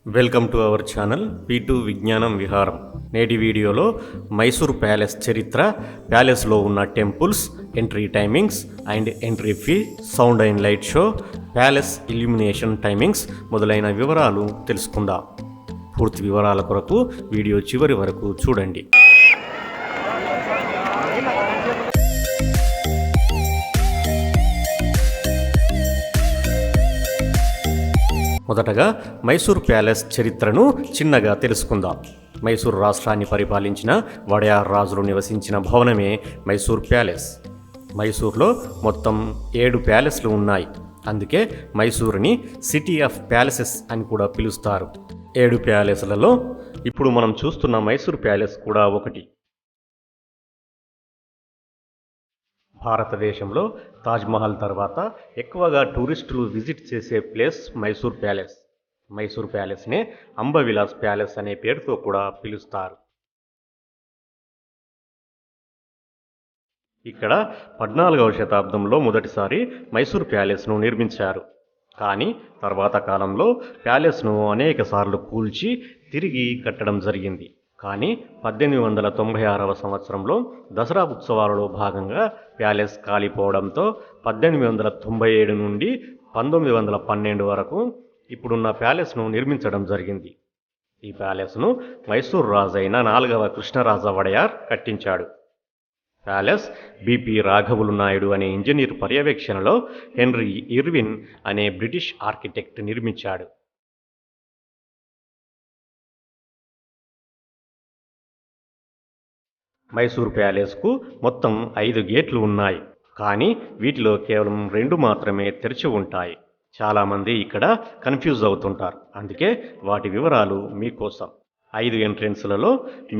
Welcome to our channel P2 విజ్ఞానం విహారం. నేటి వీడియోలో మైసూర్ ప్యాలెస్ చరిత్ర, ప్యాలెస్లో ఉన్న temples, entry timings and entry fee, sound and light show, palace illumination timings మొదలైన వివరాలు తెలుసుకుందాం. పూర్తి వివరాల కొరకు వీడియో చివరి వరకు చూడండి. మొదటగా మైసూర్ ప్యాలెస్ చరిత్రను చిన్నగా తెలుసుకుందాం. మైసూర్ రాష్ట్రాన్ని పరిపాలించిన వడయార్ రాజులు నివసించిన భవనమే మైసూర్ ప్యాలెస్. మైసూర్లో మొత్తం 7 ప్యాలెస్లు ఉన్నాయి. అందుకే మైసూరుని సిటీ ఆఫ్ ప్యాలెసెస్ అని కూడా పిలుస్తారు. 7 ప్యాలెస్లలో ఇప్పుడు మనం చూస్తున్న మైసూర్ ప్యాలెస్ కూడా ఒకటి. భారతదేశంలో తాజ్మహల్ తర్వాత ఎక్కువగా టూరిస్టులు విజిట్ చేసే ప్లేస్ మైసూర్ ప్యాలెస్. మైసూర్ ప్యాలెస్నే అంబవిలాస్ ప్యాలెస్ అనే పేరుతో కూడా పిలుస్తారు. ఇక్కడ 14వ శతాబ్దంలో మొదటిసారి మైసూర్ ప్యాలెస్ను నిర్మించారు. కానీ తర్వాత కాలంలో ప్యాలెస్ను అనేక సార్లు కూల్చి తిరిగి కట్టడం జరిగింది. కానీ 1896వ సంవత్సరంలో దసరా ఉత్సవాలలో భాగంగా ప్యాలెస్ కాలిపోవడంతో 1897 నుండి 1912 వరకు ఇప్పుడున్న ప్యాలెస్ను నిర్మించడం జరిగింది. ఈ ప్యాలెస్ను మైసూర్ రాజైన 4వ కృష్ణరాజ వడయార్ కట్టించాడు. ప్యాలెస్ బిపి రాఘవులు నాయుడు అనే ఇంజనీర్ పర్యవేక్షణలో హెన్రీ ఇర్విన్ అనే బ్రిటిష్ ఆర్కిటెక్ట్ నిర్మించాడు. మైసూర్ ప్యాలెస్కు మొత్తం 5 గేట్లు ఉన్నాయి. కానీ వీటిలో కేవలం 2 మాత్రమే తెరిచి ఉంటాయి. చాలామంది ఇక్కడ కన్ఫ్యూజ్ అవుతుంటారు. అందుకే వాటి వివరాలు మీకోసం. 5 ఎంట్రెన్స్లలో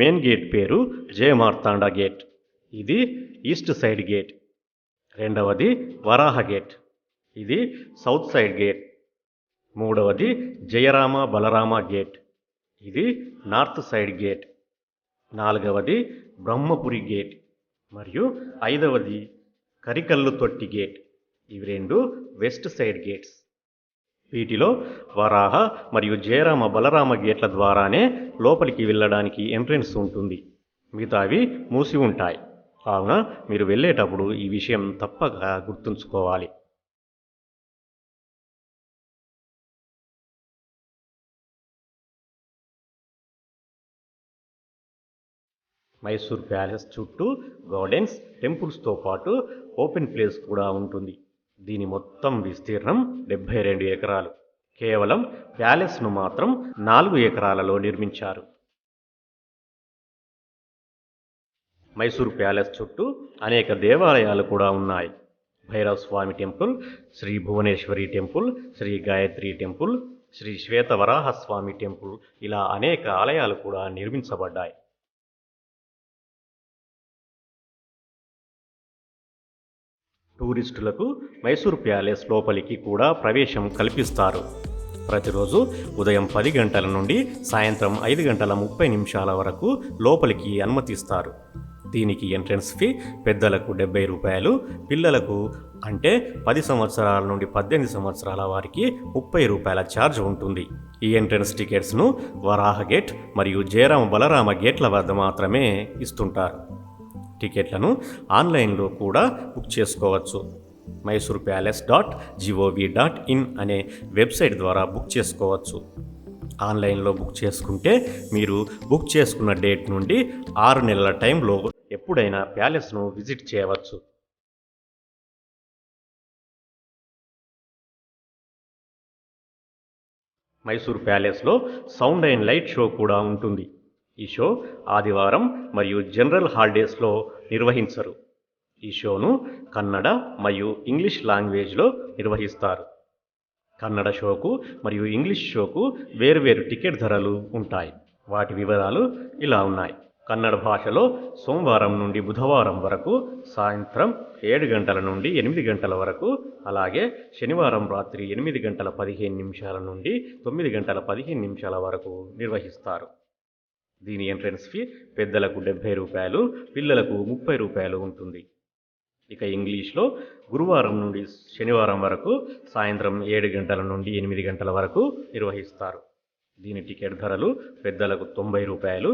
మెయిన్ గేట్ పేరు జయమార్తాండ గేట్. ఇది ఈస్ట్ సైడ్ గేట్. రెండవది వరాహ గేట్. ఇది సౌత్ సైడ్ గేట్. మూడవది జయరామ బలరామ గేట్. ఇది నార్త్ సైడ్ గేట్. నాలుగవది బ్రహ్మపురి గేట్ మరియు 5వది కరికల్లు తొట్టి గేట్. ఇవి 2 వెస్ట్ సైడ్ గేట్స్. వీటిలో వరాహ మరియు జయరామ బలరామ గేట్ల ద్వారానే లోపలికి వెళ్ళడానికి ఎంట్రెన్స్ ఉంటుంది. మిగతావి మూసి ఉంటాయి. కావున మీరు వెళ్ళేటప్పుడు ఈ విషయం తప్పక గుర్తుంచుకోవాలి. మైసూర్ ప్యాలెస్ చుట్టూ గార్డెన్స్, టెంపుల్స్తో పాటు ఓపెన్ ప్లేస్ కూడా ఉంటుంది. దీని మొత్తం విస్తీర్ణం 72 ఎకరాలు. కేవలం ప్యాలెస్ను మాత్రం 4 ఎకరాలలో నిర్మించారు. మైసూర్ ప్యాలెస్ చుట్టూ అనేక దేవాలయాలు కూడా ఉన్నాయి. Bhairav Swami temple, Shri Bhuvaneshwari temple, Shri Gayatri temple, Shri Shwetavarahaswami temple, ఇలా అనేక ఆలయాలు కూడా నిర్మించబడ్డాయి. టూరిస్టులకు మైసూర్ ప్యాలెస్ లోపలికి కూడా ప్రవేశం కల్పిస్తారు. ప్రతిరోజు ఉదయం 10 గంటల నుండి సాయంత్రం 5:30 వరకు లోపలికి అనుమతిస్తారు. దీనికి ఎంట్రన్స్ ఫీ పెద్దలకు 70 రూపాయలు, పిల్లలకు అంటే 10 సంవత్సరాల నుండి 18 సంవత్సరాల వారికి 30 రూపాయల ఛార్జ్ ఉంటుంది. ఈ ఎంట్రన్స్ టికెట్స్ను వరాహ గేట్ మరియు జయరామ బలరామ గేట్ల వద్ద మాత్రమే ఇస్తుంటారు. టికెట్లను ఆన్లైన్లో కూడా బుక్ చేసుకోవచ్చు. mysurpalace.gov.in అనే వెబ్సైట్ ద్వారా బుక్ చేసుకోవచ్చు. ఆన్లైన్లో బుక్ చేసుకుంటే మీరు బుక్ చేసుకున్న డేట్ నుండి 6 నెలల టైంలో ఎప్పుడైనా ప్యాలెస్ను విజిట్ చేయవచ్చు. మైసూర్ ప్యాలెస్లో సౌండ్ అండ్ లైట్ షో కూడా ఉంటుంది. ఈ షో ఆదివారం మరియు జనరల్ హాలిడేస్లో నిర్వహించరు. ఈ షోను కన్నడ మరియు ఇంగ్లీష్ లాంగ్వేజ్లో నిర్వహిస్తారు. కన్నడ షోకు మరియు ఇంగ్లీష్ షోకు వేరువేరు టికెట్ ధరలు ఉంటాయి. వాటి వివరాలు ఇలా ఉన్నాయి. కన్నడ భాషలో సోమవారం నుండి బుధవారం వరకు సాయంత్రం 7 గంటల నుండి 8 గంటల వరకు, అలాగే శనివారం రాత్రి 8:15 నుండి 9:15 వరకు నిర్వహిస్తారు. దీని ఎంట్రన్స్ ఫీ పెద్దలకు 70 రూపాయలు, పిల్లలకు 30 రూపాయలు ఉంటుంది. ఇక ఇంగ్లీష్లో గురువారం నుండి శనివారం వరకు సాయంత్రం 7 గంటల నుండి 8 గంటల వరకు నిర్వహిస్తారు. దీని టికెట్ ధరలు పెద్దలకు రూ. 90,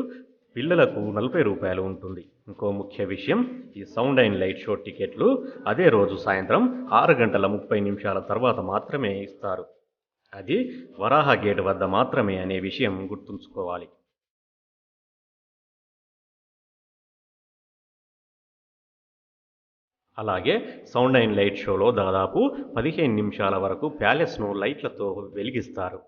పిల్లలకు రూ. 40 ఉంటుంది. ఇంకో ముఖ్య విషయం, ఈ సౌండ్ అండ్ లైట్ షో టికెట్లు అదే రోజు సాయంత్రం 6:30 తర్వాత మాత్రమే ఇస్తారు. అది వరాహ గేట్ వద్ద మాత్రమే అనే విషయం గుర్తుంచుకోవాలి. అలాగే సౌండ్ అండ్ లైట్ షోలో దాదాపు 15 నిమిషాల వరకు ప్యాలెస్ను లైట్లతో వెలిగిస్తారు.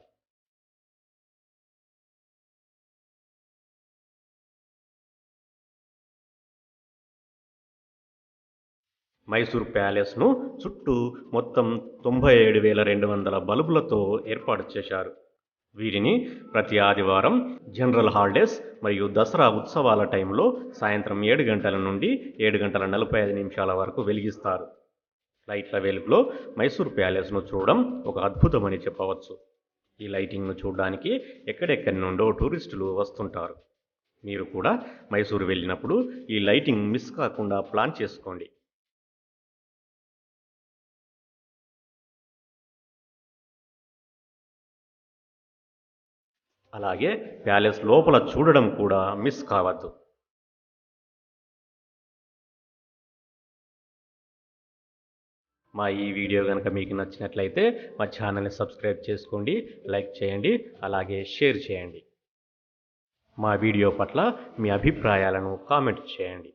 మైసూర్ ప్యాలెస్ను చుట్టూ మొత్తం 97,200 బల్బులతో ఏర్పాటు చేశారు. వీటిని ప్రతి ఆదివారం, జనరల్ హాలిడేస్ మరియు దసరా ఉత్సవాల టైంలో సాయంత్రం 7 గంటల నుండి 7:45 వరకు వెలిగిస్తారు. లైట్ల వెలుగులో మైసూర్ ప్యాలెస్ను చూడడం ఒక అద్భుతమని చెప్పవచ్చు. ఈ లైటింగ్ను చూడడానికి ఎక్కడెక్కడి నుండో టూరిస్టులు వస్తుంటారు. మీరు కూడా మైసూరు వెళ్ళినప్పుడు ఈ లైటింగ్ మిస్ కాకుండా ప్లాన్ చేసుకోండి. అలాగే ప్యాలెస్ లోపల చూడడం కూడా మిస్ కావద్దు. మా ఈ వీడియో కనుక మీకు నచ్చినట్లయితే మా ఛానల్ని సబ్స్క్రైబ్ చేసుకోండి, లైక్ చేయండి, అలాగే షేర్ చేయండి. మా వీడియో పట్ల మీ అభిప్రాయాలను కామెంట్ చేయండి.